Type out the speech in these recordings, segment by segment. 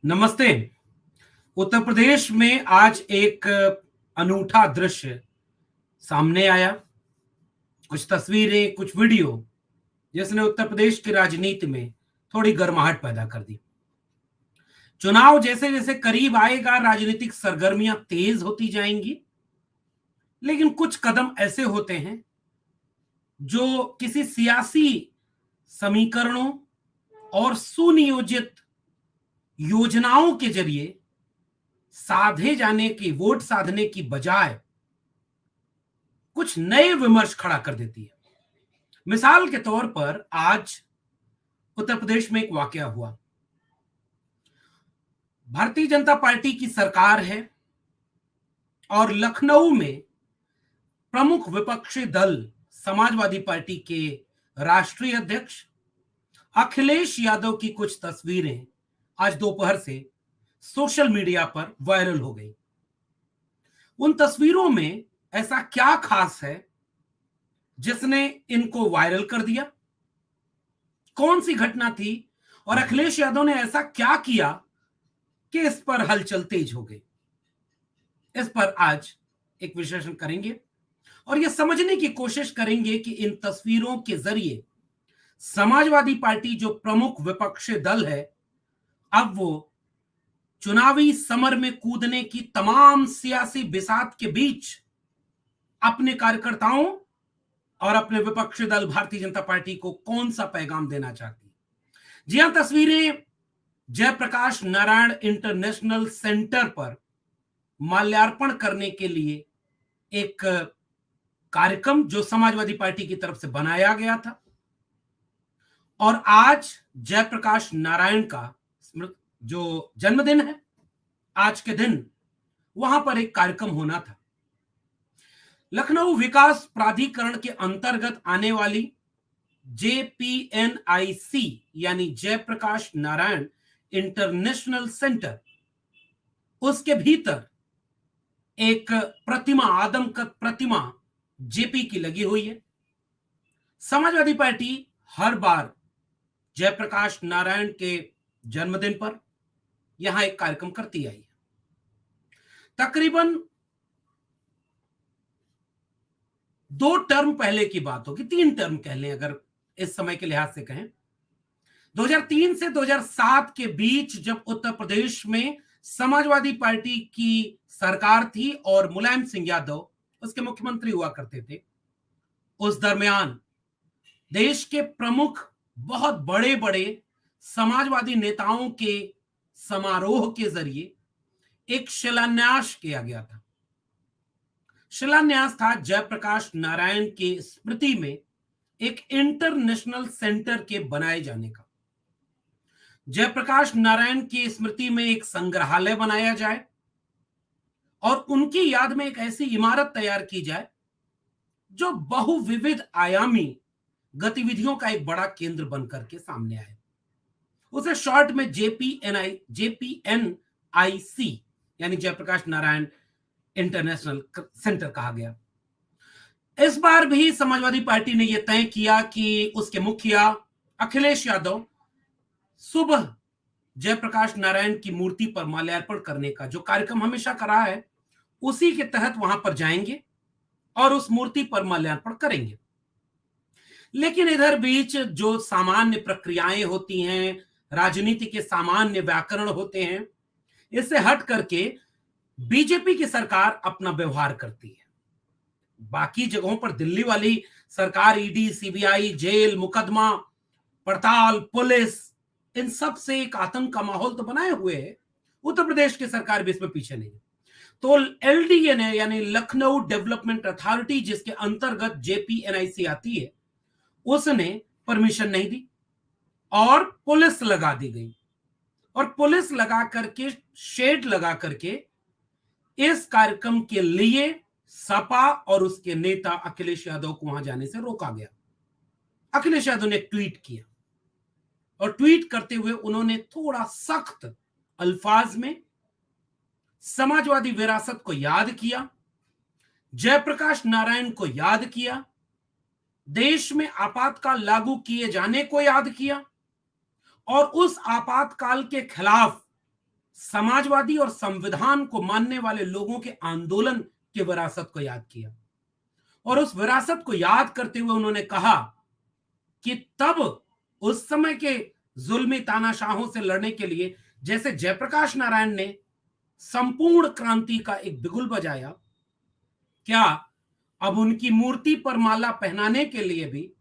नमस्ते। उत्तर प्रदेश में आज एक अनूठा दृश्य सामने आया। कुछ तस्वीरें, कुछ वीडियो जिसने उत्तर प्रदेश की राजनीति में थोड़ी गर्माहट पैदा कर दी। चुनाव जैसे जैसे करीब आएगा, राजनीतिक सरगर्मियां तेज होती जाएंगी, लेकिन कुछ कदम ऐसे होते हैं जो किसी सियासी समीकरणों और सुनियोजित योजनाओं के जरिए साधे जाने की, वोट साधने की बजाय कुछ नए विमर्श खड़ा कर देती है। मिसाल के तौर पर आज उत्तर प्रदेश में एक वाकया हुआ। भारतीय जनता पार्टी की सरकार है और लखनऊ में प्रमुख विपक्षी दल समाजवादी पार्टी के राष्ट्रीय अध्यक्ष अखिलेश यादव की कुछ तस्वीरें आज दोपहर से सोशल मीडिया पर वायरल हो गई। उन तस्वीरों में ऐसा क्या खास है जिसने इनको वायरल कर दिया? कौन सी घटना थी और अखिलेश यादव ने ऐसा क्या किया कि इस पर हलचल तेज हो गई? इस पर आज एक विश्लेषण करेंगे और यह समझने की कोशिश करेंगे कि इन तस्वीरों के जरिए समाजवादी पार्टी जो प्रमुख विपक्षी दल है, अब वो चुनावी समर में कूदने की तमाम सियासी बिसात के बीच अपने कार्यकर्ताओं और अपने विपक्षी दल भारतीय जनता पार्टी को कौन सा पैगाम देना चाहती है। जी हां, तस्वीरें जयप्रकाश नारायण इंटरनेशनल सेंटर पर माल्यार्पण करने के लिए एक कार्यक्रम जो समाजवादी पार्टी की तरफ से बनाया गया था, और आज जयप्रकाश नारायण का जो जन्मदिन है, आज के दिन वहां पर एक कार्यक्रम होना था। लखनऊ विकास प्राधिकरण के अंतर्गत आने वाली JPNIC यानी जयप्रकाश नारायण इंटरनेशनल सेंटर, उसके भीतर एक प्रतिमा, आदमकद प्रतिमा जेपी की लगी हुई है। समाजवादी पार्टी हर बार जयप्रकाश नारायण के जन्मदिन पर यहां एक कार्यक्रम करती आई है। तकरीबन 2 टर्म पहले की बात होगी, 3 टर्म कह लें अगर इस समय के लिहाज से कहें। 2003 से 2007 के बीच जब उत्तर प्रदेश में समाजवादी पार्टी की सरकार थी और मुलायम सिंह यादव उसके मुख्यमंत्री हुआ करते थे, उस दरमियान देश के प्रमुख बहुत बड़े बड़े समाजवादी नेताओं के समारोह के जरिए एक शिलान्यास किया गया था। शिलान्यास था जयप्रकाश नारायण के स्मृति में एक इंटरनेशनल सेंटर के बनाए जाने का। जयप्रकाश नारायण की स्मृति में एक संग्रहालय बनाया जाए और उनकी याद में एक ऐसी इमारत तैयार की जाए जो बहुविविध आयामी गतिविधियों का एक बड़ा केंद्र बनकर के सामने आए। उसे शॉर्ट में JPNIC यानी जयप्रकाश नारायण इंटरनेशनल सेंटर कहा गया। इस बार भी समाजवादी पार्टी ने यह तय किया कि उसके मुखिया अखिलेश यादव सुबह जयप्रकाश नारायण की मूर्ति पर माल्यार्पण करने का जो कार्यक्रम हमेशा करा है, उसी के तहत वहां पर जाएंगे और उस मूर्ति पर माल्यार्पण करेंगे। लेकिन इधर बीच जो सामान्य प्रक्रियाएं होती हैं, राजनीति के सामान्य व्याकरण होते हैं, इससे हट करके बीजेपी की सरकार अपना व्यवहार करती है। बाकी जगहों पर दिल्ली वाली सरकार ईडी, सीबीआई, जेल, मुकदमा, पड़ताल, पुलिस, इन सब से एक आतंक का माहौल तो बनाए हुए है। उत्तर प्रदेश की सरकार भी इसमें पीछे नहीं है। तो LDA ने यानी लखनऊ डेवलपमेंट अथॉरिटी, जिसके अंतर्गत JPNIC आती है, उसने परमिशन नहीं दी और पुलिस लगा दी गई। और पुलिस लगा करके, शेड लगा करके इस कार्यक्रम के लिए सपा और उसके नेता अखिलेश यादव को वहां जाने से रोका गया। अखिलेश यादव ने ट्वीट किया और ट्वीट करते हुए उन्होंने थोड़ा सख्त अल्फाज में समाजवादी विरासत को याद किया, जयप्रकाश नारायण को याद किया, देश में आपातकाल लागू किए जाने को याद किया और उस आपातकाल के खिलाफ समाजवादी और संविधान को मानने वाले लोगों के आंदोलन की विरासत को याद किया और उस विरासत को याद करते हुए उन्होंने कहा कि तब उस समय के जुल्मी तानाशाहों से लड़ने के लिए जैसे जयप्रकाश नारायण ने संपूर्ण क्रांति का एक बिगुल बजाया, क्या अब उनकी मूर्ति पर माला पहनाने के लिए भी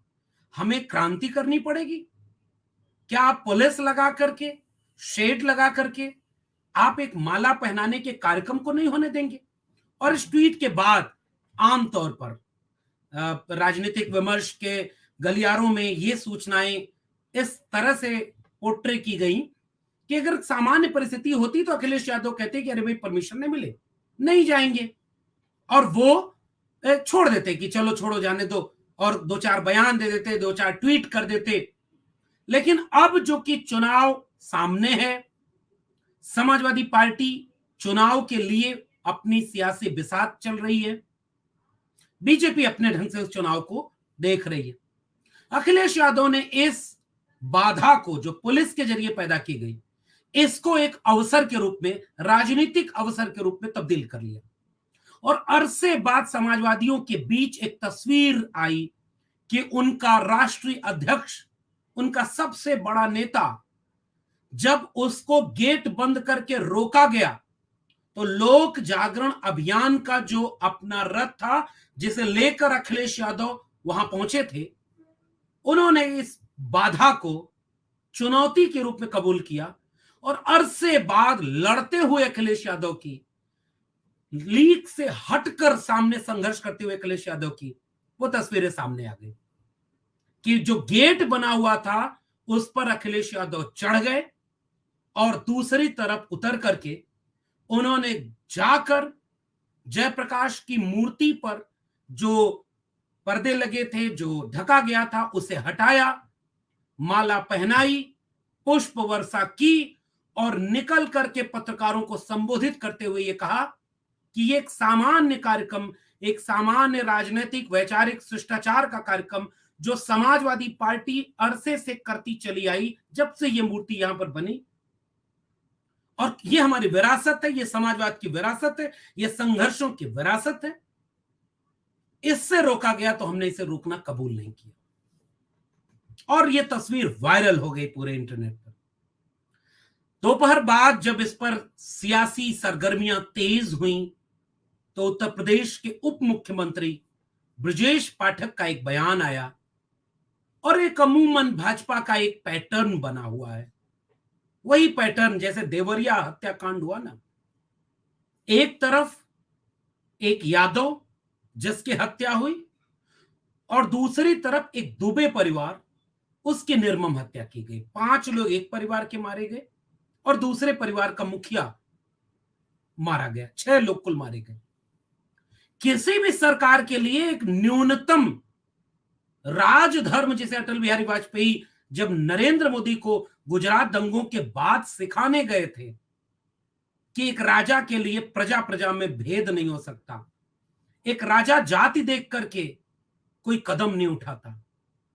हमें क्रांति करनी पड़ेगी? क्या आप पुलिस लगा करके, शेड लगा करके आप एक माला पहनाने के कार्यक्रम को नहीं होने देंगे? और इस ट्वीट के बाद आमतौर पर राजनीतिक विमर्श के गलियारों में ये सूचनाएं इस तरह से पोर्ट्रे की गई कि अगर सामान्य परिस्थिति होती तो अखिलेश यादव कहते कि अरे भाई परमिशन नहीं मिले, नहीं जाएंगे, और वो छोड़ देते कि चलो छोड़ो जाने दो, और दो चार बयान दे देते, दो चार ट्वीट कर देते। लेकिन अब जो कि चुनाव सामने है, समाजवादी पार्टी चुनाव के लिए अपनी सियासी बिसात चल रही है, बीजेपी अपने ढंग से उस चुनाव को देख रही है। अखिलेश यादव ने इस बाधा को जो पुलिस के जरिए पैदा की गई, इसको एक अवसर के रूप में, राजनीतिक अवसर के रूप में तब्दील कर लिया। और अरसे बाद समाजवादियों के बीच एक तस्वीर आई कि उनका राष्ट्रीय अध्यक्ष, उनका सबसे बड़ा नेता, जब उसको गेट बंद करके रोका गया तो लोक जागरण अभियान का जो अपना रथ था जिसे लेकर अखिलेश यादव वहां पहुंचे थे, उन्होंने इस बाधा को चुनौती के रूप में कबूल किया और अरसे बाद लड़ते हुए अखिलेश यादव की, लीग से हटकर सामने संघर्ष करते हुए अखिलेश यादव की वो तस्वीरें सामने आ गई कि जो गेट बना हुआ था उस पर अखिलेश यादव चढ़ गए और दूसरी तरफ उतर करके उन्होंने जाकर जयप्रकाश की मूर्ति पर जो पर्दे लगे थे, जो ढका गया था, उसे हटाया, माला पहनाई, पुष्प वर्षा की और निकल करके पत्रकारों को संबोधित करते हुए ये कहा कि ये एक सामान्य कार्यक्रम, एक सामान्य राजनीतिक वैचारिक शिष्टाचार का कार्यक्रम जो समाजवादी पार्टी अरसे से करती चली आई जब से ये मूर्ति यहां पर बनी, और ये हमारी विरासत है, ये समाजवाद की विरासत है, ये संघर्षों की विरासत है। इससे रोका गया तो हमने इसे रोकना कबूल नहीं किया और ये तस्वीर वायरल हो गई पूरे इंटरनेट पर। दोपहर बाद जब इस पर सियासी सरगर्मियां तेज हुईं तो उत्तर प्रदेश के उप मुख्यमंत्री ब्रजेश पाठक का एक बयान आया और एक अमूमन भाजपा का एक पैटर्न बना हुआ है, वही पैटर्न जैसे देवरिया हत्याकांड हुआ ना, एक तरफ एक यादव जिसकी हत्या हुई और दूसरी तरफ एक दुबे परिवार, उसकी निर्मम हत्या की गई। 5 लोग एक परिवार के मारे गए और दूसरे परिवार का मुखिया मारा गया, 6 लोग कुल मारे गए। किसी भी सरकार के लिए एक न्यूनतम राजधर्म, जिसे अटल बिहारी वाजपेयी जब नरेंद्र मोदी को गुजरात दंगों के बाद सिखाने गए थे कि एक राजा के लिए प्रजा प्रजा में भेद नहीं हो सकता, एक राजा जाति देख करके कोई कदम नहीं उठाता।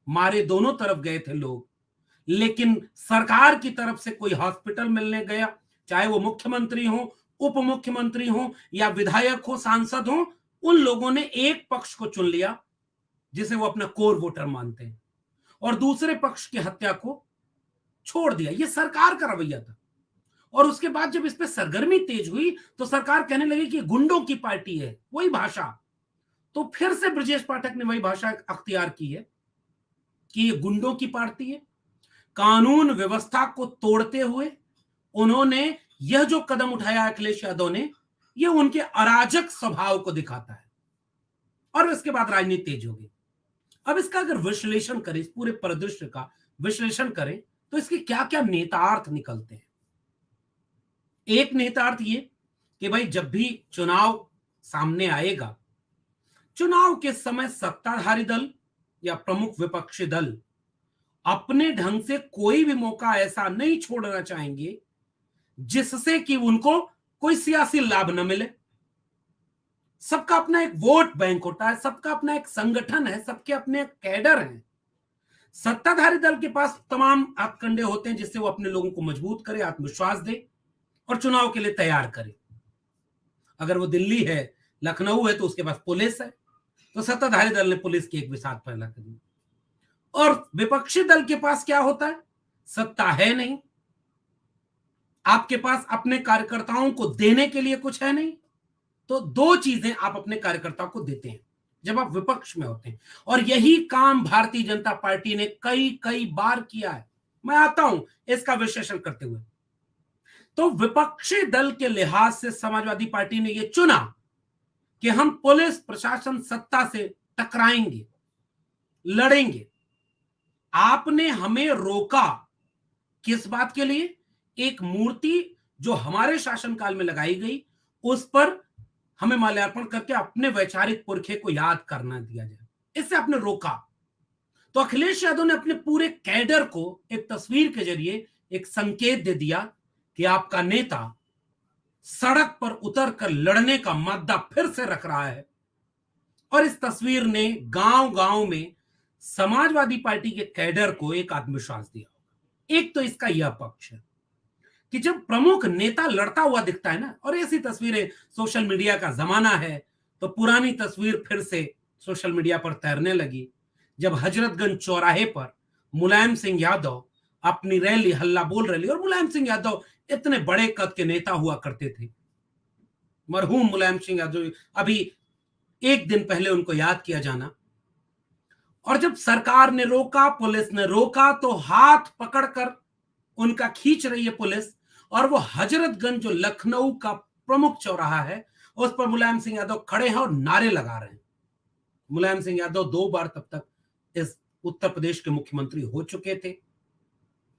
मारे दोनों तरफ गए थे लोग, लेकिन सरकार की तरफ से कोई हॉस्पिटल मिलने गया, चाहे वो मुख्यमंत्री हो, उप मुख्यमंत्री हो या विधायक हो, सांसद हो, उन लोगों ने एक पक्ष को चुन लिया जिसे वो अपना कोर वोटर मानते हैं और दूसरे पक्ष की हत्या को छोड़ दिया। ये सरकार का रवैया था। और उसके बाद जब इस पे सरगर्मी तेज हुई तो सरकार कहने लगी कि गुंडों की पार्टी है, वही भाषा। तो फिर से ब्रजेश पाठक ने वही भाषा अख्तियार की है कि ये गुंडों की पार्टी है। कानून व्यवस्था को तोड़ते हुए उन्होंने यह जो कदम उठाया अखिलेश यादव ने, यह उनके अराजक स्वभाव को दिखाता है और इसके बाद राजनीति तेज हो गई। अब इसका अगर विश्लेषण करें, इस पूरे परिदृश्य का विश्लेषण करें तो इसके क्या क्या नेतार्थ निकलते हैं। एक नेतार्थ ये कि भाई जब भी चुनाव सामने आएगा, चुनाव के समय सत्ताधारी दल या प्रमुख विपक्षी दल अपने ढंग से कोई भी मौका ऐसा नहीं छोड़ना चाहेंगे जिससे कि उनको कोई सियासी लाभ न मिले। सबका अपना एक वोट बैंक होता है, सबका अपना एक संगठन है, सबके अपने कैडर हैं। सत्ताधारी दल के पास तमाम हथकंडे होते हैं जिससे वो अपने लोगों को मजबूत करे, आत्मविश्वास दे। और चुनाव के लिए तैयार करे। अगर वो दिल्ली है, लखनऊ है, तो उसके पास पुलिस है, तो सत्ताधारी दल ने पुलिस की एक विशाल फैला कर दी। और विपक्षी दल के पास क्या होता है? सत्ता है नहीं, आपके पास अपने कार्यकर्ताओं को देने के लिए कुछ है नहीं, तो दो चीजें आप अपने कार्यकर्ताओं को देते हैं जब आप विपक्ष में होते हैं। और यही काम भारतीय जनता पार्टी ने कई कई बार किया है। मैं आता हूं इसका विश्लेषण करते हुए। तो विपक्षी दल के लिहाज से समाजवादी पार्टी ने यह चुना कि हम पुलिस प्रशासन सत्ता से टकराएंगे, लड़ेंगे। आपने हमें रोका किस बात के लिए? एक मूर्ति जो हमारे शासनकाल में लगाई गई, उस पर हमें माल्यार्पण करके अपने वैचारिक पुरखे को याद करना दिया जाए, इससे आपने रोका। तो अखिलेश यादव ने अपने पूरे कैडर को एक तस्वीर के जरिए एक संकेत दे दिया कि आपका नेता सड़क पर उतरकर लड़ने का मुद्दा फिर से रख रहा है। और इस तस्वीर ने गांव गांव में समाजवादी पार्टी के कैडर को एक आत्मविश्वास दिया। एक तो इसका यह पक्ष है कि जब प्रमुख नेता लड़ता हुआ दिखता है ना, और ऐसी तस्वीरें, सोशल मीडिया का जमाना है, तो पुरानी तस्वीर फिर से सोशल मीडिया पर तैरने लगी। जब हजरतगंज चौराहे पर मुलायम सिंह यादव अपनी रैली, हल्ला बोल रैली, और मुलायम सिंह यादव इतने बड़े कद के नेता हुआ करते थे, मरहूम मुलायम सिंह यादव, अभी एक दिन पहले उनको याद किया जाना। और जब सरकार ने रोका, पुलिस ने रोका, तो हाथ पकड़कर उनका खींच रही है पुलिस, और वो हजरतगंज जो लखनऊ का प्रमुख चौराहा है, उस पर मुलायम सिंह यादव खड़े हैं और नारे लगा रहे हैं। मुलायम सिंह यादव 2 बार तब तक इस उत्तर प्रदेश के मुख्यमंत्री हो चुके थे।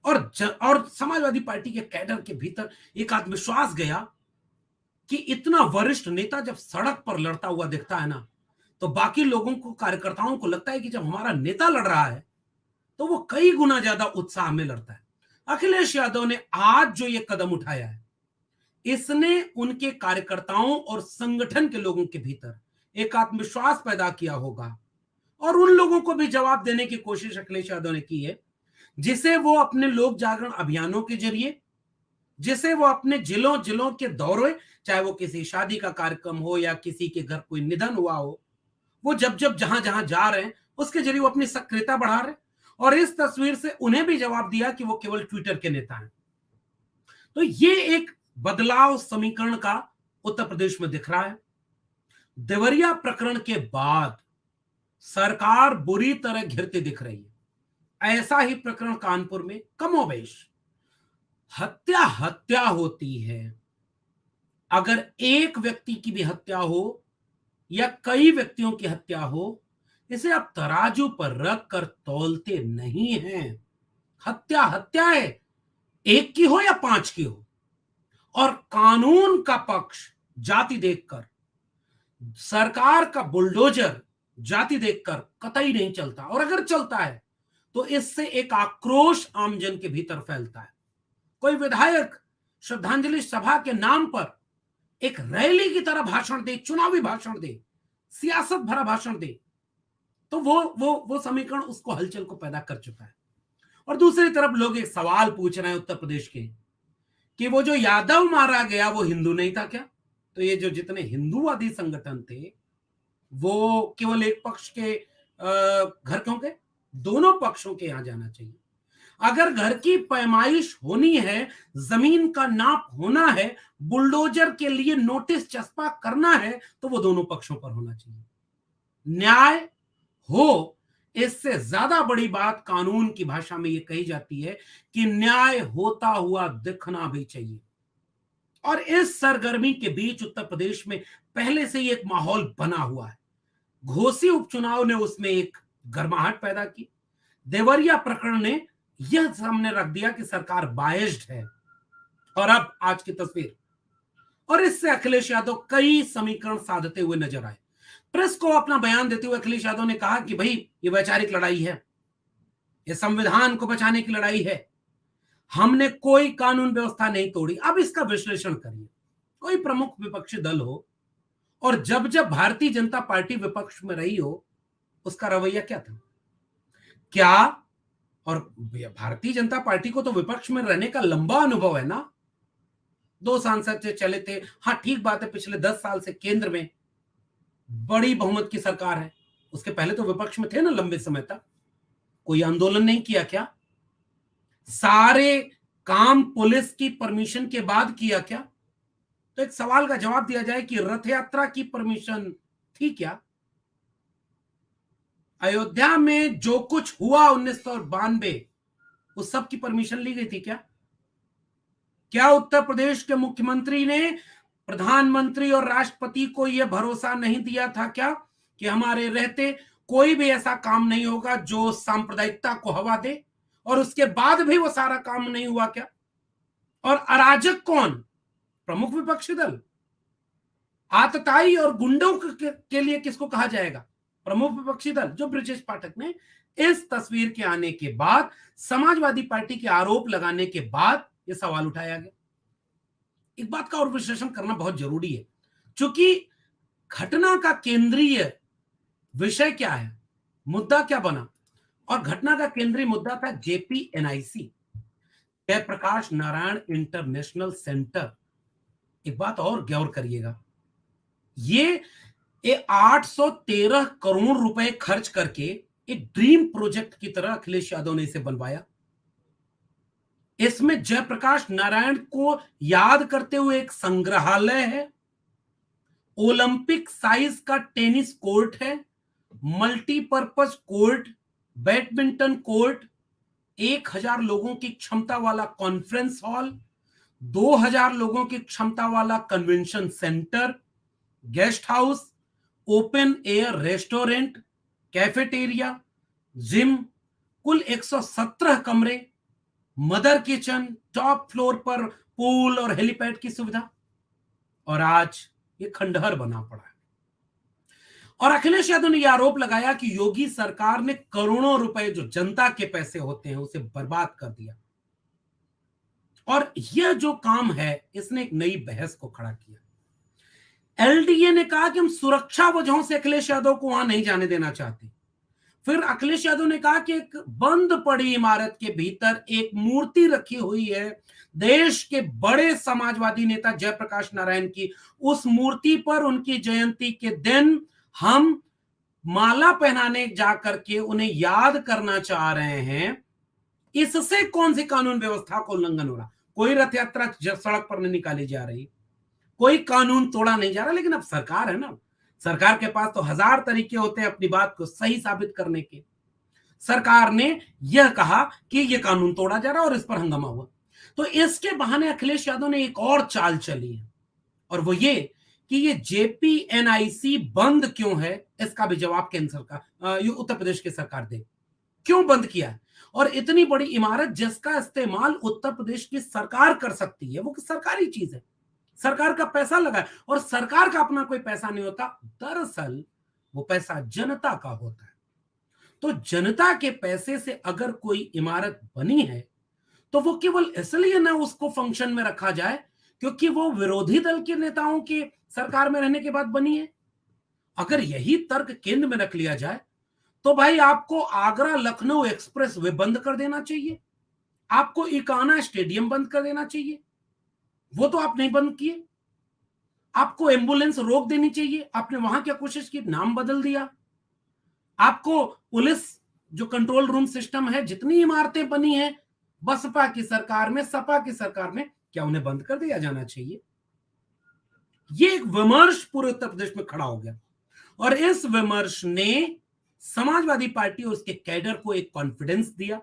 और समाजवादी पार्टी के कैडर के भीतर एक आत्मविश्वास गया कि इतना वरिष्ठ नेता जब सड़क पर लड़ता हुआ दिखता है ना, तो बाकी लोगों को, कार्यकर्ताओं को लगता है कि जब हमारा नेता लड़ रहा है तो वो कई गुना ज्यादा उत्साह में लड़ता है। अखिलेश यादव ने आज जो ये कदम उठाया है, इसने उनके कार्यकर्ताओं और संगठन के लोगों के भीतर एक आत्मविश्वास पैदा किया होगा, और उन लोगों को भी जवाब देने की कोशिश अखिलेश यादव ने की है, जिसे वो अपने लोक जागरण अभियानों के जरिए, जिसे वो अपने जिलों जिलों के दौरे, चाहे वो किसी शादी का कार्यक्रम हो या किसी के घर कोई निधन हुआ हो, वो जब जब जहां जहां जा रहे हैं उसके जरिए वो अपनी सक्रियता बढ़ा रहे हैं। और इस तस्वीर से उन्हें भी जवाब दिया कि वो केवल ट्विटर के नेता हैं। तो ये एक बदलाव समीकरण का उत्तर प्रदेश में दिख रहा है। देवरिया प्रकरण के बाद सरकार बुरी तरह घिरती दिख रही है। ऐसा ही प्रकरण कानपुर में कमोबेश हत्या होती है। अगर एक व्यक्ति की भी हत्या हो या कई व्यक्तियों की हत्या हो, इसे आप तराजू पर रख कर तौलते नहीं हैं। हत्या है, एक की हो या 5 की हो। और कानून का पक्ष जाति देखकर, सरकार का बुलडोजर जाति देखकर कतई नहीं चलता, और अगर चलता है तो इससे एक आक्रोश आमजन के भीतर फैलता है। कोई विधायक श्रद्धांजलि सभा के नाम पर एक रैली की तरह भाषण दे, चुनावी भाषण दे, सियासत भरा भाषण दे, तो वो समीकरण उसको हलचल को पैदा कर चुका है। और दूसरी तरफ लोग एक सवाल पूछ रहे हैं उत्तर प्रदेश के कि वो जो यादव मारा गया वो हिंदू नहीं था क्या? तो ये जो जितने हिंदूवादी संगठन थे वो केवल एक पक्ष के घर क्यों गए? दोनों पक्षों के यहां जाना चाहिए। अगर घर की पैमाइश होनी है, जमीन का नाप होना है, बुलडोजर के लिए नोटिस चस्पा करना है, तो वो दोनों पक्षों पर होना चाहिए। न्याय हो, इससे ज्यादा बड़ी बात कानून की भाषा में ये कही जाती है कि न्याय होता हुआ दिखना भी चाहिए। और इस सरगर्मी के बीच उत्तर प्रदेश में पहले से ही एक माहौल बना हुआ है। घोसी उपचुनाव ने उसमें एक गर्माहट पैदा की। देवरिया प्रकरण ने यह सामने रख दिया कि सरकार बायस्ड है। और अब आज की तस्वीर, और इससे अखिलेश यादव कई समीकरण साधते हुए नजर आए। प्रेस को अपना बयान देते हुए अखिलेश यादव ने कहा कि भाई ये वैचारिक लड़ाई है, ये संविधान को बचाने की लड़ाई है, हमने कोई कानून व्यवस्था नहीं तोड़ी। अब इसका विश्लेषण करिए। कोई प्रमुख विपक्षी दल हो और जब जब भारतीय जनता पार्टी विपक्ष में रही हो, उसका रवैया क्या था? क्या, और भारतीय जनता पार्टी को तो विपक्ष में रहने का लंबा अनुभव है ना। 2 सांसद से चले थे। हाँ, ठीक बात है, पिछले 10 साल से केंद्र में बड़ी बहुमत की सरकार है। उसके पहले तो विपक्ष में थे ना लंबे समय तक। कोई आंदोलन नहीं किया क्या? सारे काम पुलिस की परमिशन के बाद किया क्या? तो एक सवाल का जवाब दिया जाए कि रथ यात्रा की परमिशन थी क्या? अयोध्या में जो कुछ हुआ 1992, उस सब की परमिशन ली गई थी क्या? क्या उत्तर प्रदेश के मुख्यमंत्री ने प्रधानमंत्री और राष्ट्रपति को यह भरोसा नहीं दिया था क्या कि हमारे रहते कोई भी ऐसा काम नहीं होगा जो सांप्रदायिकता को हवा दे? और उसके बाद भी वो सारा काम नहीं हुआ क्या? और अराजक कौन? प्रमुख विपक्षी दल। आतताई और गुंडों के लिए किसको कहा जाएगा? प्रमुख विपक्षी दल। जो ब्रजेश पाठक ने इस तस्वीर के आने के बाद, समाजवादी पार्टी के आरोप लगाने के बाद यह सवाल उठाया गया। एक बात का और विश्लेषण करना बहुत जरूरी है, क्योंकि घटना का केंद्रीय विषय क्या है, मुद्दा क्या बना, और घटना का केंद्रीय मुद्दा था JPNIC, Jayaprakash Narayan international centre. एक बात और गौर करिएगा, ये 813 करोड़ रुपए खर्च करके एक ड्रीम प्रोजेक्ट की तरह अखिलेश यादव ने इसे बनवाया। इसमें जयप्रकाश नारायण को याद करते हुए एक संग्रहालय है, ओलंपिक साइज का टेनिस कोर्ट है, मल्टीपर्पज कोर्ट, बैडमिंटन कोर्ट, 1000 लोगों की क्षमता वाला कॉन्फ्रेंस हॉल, 2000 लोगों की क्षमता वाला convention centre, guest house, open air restaurant, cafeteria, gym, कुल 117 कमरे, मदर किचन, टॉप फ्लोर पर पूल और हेलीपैड की सुविधा। और आज ये खंडहर बना पड़ा है। और अखिलेश यादव ने यह आरोप लगाया कि योगी सरकार ने करोड़ों रुपए जो जनता के पैसे होते हैं उसे बर्बाद कर दिया। और यह जो काम है, इसने एक नई बहस को खड़ा किया। एलडीए ने कहा कि हम सुरक्षा वजहों से अखिलेश यादव को वहां नहीं जाने देना चाहते। फिर अखिलेश यादव ने कहा कि एक बंद पड़ी इमारत के भीतर एक मूर्ति रखी हुई है देश के बड़े समाजवादी नेता जयप्रकाश नारायण की। उस मूर्ति पर उनकी जयंती के दिन हम माला पहनाने जाकर के उन्हें याद करना चाह रहे हैं। इससे कौन सी कानून व्यवस्था को उल्लंघन हो रहा? कोई रथ यात्रा सड़क पर नहीं निकाली जा रही, कोई कानून तोड़ा नहीं जा रहा। लेकिन अब सरकार है ना, सरकार के पास तो 1000 तरीके होते हैं अपनी बात को सही साबित करने के। सरकार ने यह कहा कि यह कानून तोड़ा जा रहा और इस पर हंगामा हुआ। तो इसके बहाने अखिलेश यादव ने एक और चाल चली है, और वो ये कि ये जेपीएनआईसी बंद क्यों है, इसका भी जवाब केंद्र सरकार, उत्तर प्रदेश की सरकार दे। क्यों बंद किया है? और इतनी बड़ी इमारत जिसका इस्तेमाल उत्तर प्रदेश की सरकार कर सकती है, वो सरकारी चीज है, सरकार का पैसा लगा है, और सरकार का अपना कोई पैसा नहीं होता। दरअसल वो पैसा जनता का होता है। तो जनता के पैसे से अगर कोई इमारत बनी है तो वो केवल इसलिए ना उसको फंक्शन में रखा जाए क्योंकि वो विरोधी दल के नेताओं की सरकार में रहने के बाद बनी है। अगर यही तर्क केंद्र में रख लिया जाए तो भाई आपको आगरा लखनऊ एक्सप्रेस वे बंद कर देना चाहिए, आपको इकाना स्टेडियम बंद कर देना चाहिए। वो तो आप नहीं बंद किए। आपको एम्बुलेंस रोक देनी चाहिए, आपने वहां क्या कोशिश की? नाम बदल दिया। आपको पुलिस जो कंट्रोल रूम सिस्टम है, जितनी इमारतें बनी हैं बसपा की सरकार में, सपा की सरकार में, क्या उन्हें बंद कर दिया जाना चाहिए? ये एक विमर्श पूरे उत्तर प्रदेश में खड़ा हो गया, और इस विमर्श ने समाजवादी पार्टी और उसके कैडर को एक कॉन्फिडेंस दिया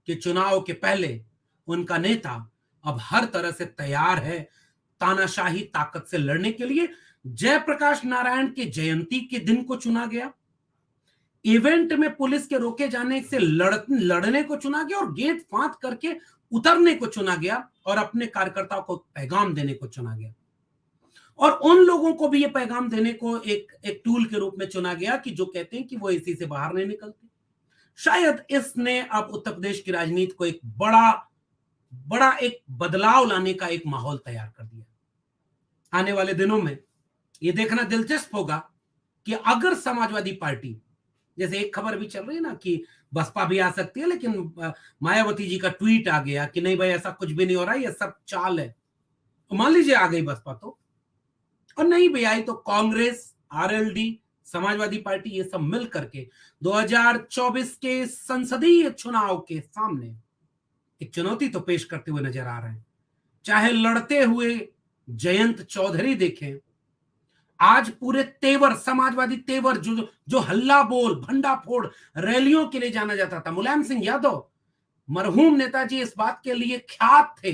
कि चुनाव के पहले उनका नेता अब हर तरह से तैयार है तानाशाही ताकत से लड़ने के लिए। जयप्रकाश नारायण के जयंती के दिन को चुना गया, इवेंट में पुलिस के रोके जाने से लड़ने को चुना गया, और गेट फांद करके उतरने को चुना गया, और अपने कार्यकर्ताओं को पैगाम देने को चुना गया। और उन लोगों को भी ये पैगाम देने को एक टूल के रूप में चुना गया कि जो कहते हैं कि वो एसी से बाहर नहीं निकलते। शायद इसने अब उत्तर प्रदेश की राजनीति को एक बड़ा एक बदलाव लाने का एक माहौल तैयार कर दिया। आने वाले दिनों में ये देखना दिलचस्प होगा कि अगर समाजवादी पार्टी, जैसे एक खबर भी चल रही है ना कि बसपा भी आ सकती है, लेकिन मायावती जी का ट्वीट आ गया कि नहीं भाई ऐसा कुछ भी नहीं हो रहा है, ये सब चाल है। तो मान लीजिए आ गई बसपा तो, और नहीं भी आई तो कांग्रेस, आरएलडी, समाजवादी पार्टी, ये सब मिल करके 2024 के संसदीय चुनाव के सामने एक चुनौती तो पेश करते हुए नजर आ रहे हैं। चाहे लड़ते हुए जयंत चौधरी देखें, आज पूरे तेवर, समाजवादी तेवर, जो जो हल्ला बोल, भंडाफोड़ रैलियों के लिए जाना जाता था। मुलायम सिंह यादव, मरहूम नेताजी, इस बात के लिए ख्यात थे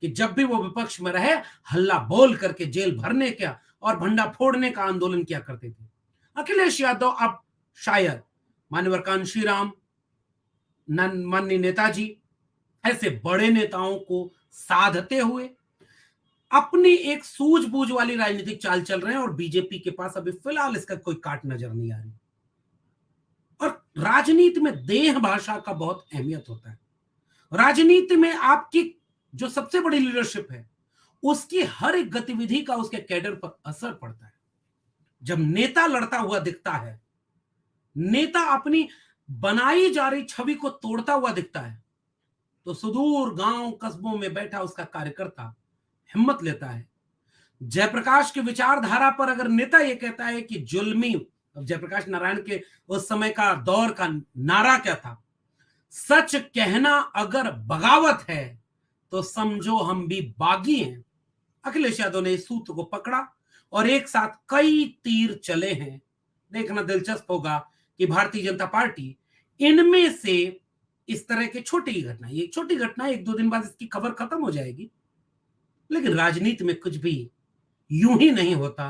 कि जब भी वो विपक्ष में रहे, हल्ला बोल करके जेल भरने का और भंडा फोड़ने का आंदोलन किया करते थे। अखिलेश यादव अब शायद मान्यवर कांशीराम, माननीय नेताजी, ऐसे बड़े नेताओं को साधते हुए अपनी एक सूझबूझ वाली राजनीतिक चाल चल रहे हैं, और बीजेपी के पास अभी फिलहाल इसका कोई काट नजर नहीं आ रही। और राजनीति में देह भाषा का बहुत अहमियत होता है। राजनीति में आपकी जो सबसे बड़ी लीडरशिप है, उसकी हर एक गतिविधि का उसके कैडर पर असर पड़ता है। जब नेता लड़ता हुआ दिखता है, नेता अपनी बनाई जा रही छवि को तोड़ता हुआ दिखता है, तो सुदूर गांव कस्बों में बैठा उसका कार्यकर्ता हिम्मत लेता है। जयप्रकाश की विचारधारा पर अगर नेता यह कहता है कि जुल्मी, जयप्रकाश नारायण के उस समय का दौर का नारा क्या था, सच कहना अगर बगावत है तो समझो हम भी बागी हैं। अखिलेश यादव ने इस सूत्र को पकड़ा और एक साथ कई तीर चले हैं। देखना दिलचस्प होगा कि भारतीय जनता पार्टी इनमें से इस तरह की छोटी घटना, ये छोटी घटना, एक दो दिन बाद इसकी खबर खत्म हो जाएगी, लेकिन राजनीति में कुछ भी यूं ही नहीं होता।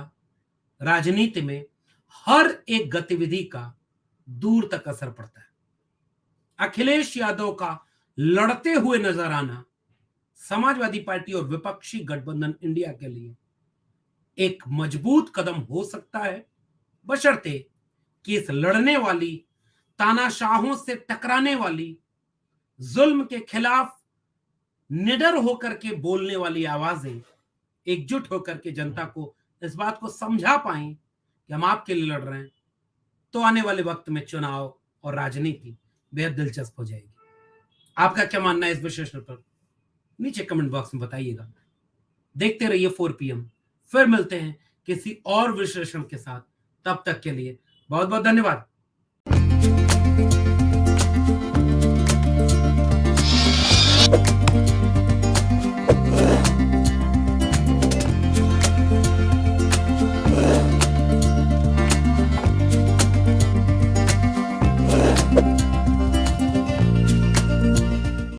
राजनीति में हर एक गतिविधि का दूर तक असर पड़ता है। अखिलेश यादव का लड़ते हुए नजर आना समाजवादी पार्टी और विपक्षी गठबंधन इंडिया के लिए एक मजबूत कदम हो सकता है, बशर्ते कि इस लड़ने वाली, तानाशाहों से टकराने वाली, जुल्म के खिलाफ निडर होकर के बोलने वाली आवाजें एकजुट होकर के जनता को इस बात को समझा पाएं कि हम आपके लिए लड़ रहे हैं, तो आने वाले वक्त में चुनाव और राजनीति बेहद दिलचस्प हो जाएगी। आपका क्या मानना है इस विश्लेषण पर? नीचे कमेंट बॉक्स में बताइएगा। देखते रहिए 4 PM। फिर मिलते हैं किसी और विश्लेषण के साथ। तब तक के लिए बहुत बहुत धन्यवाद।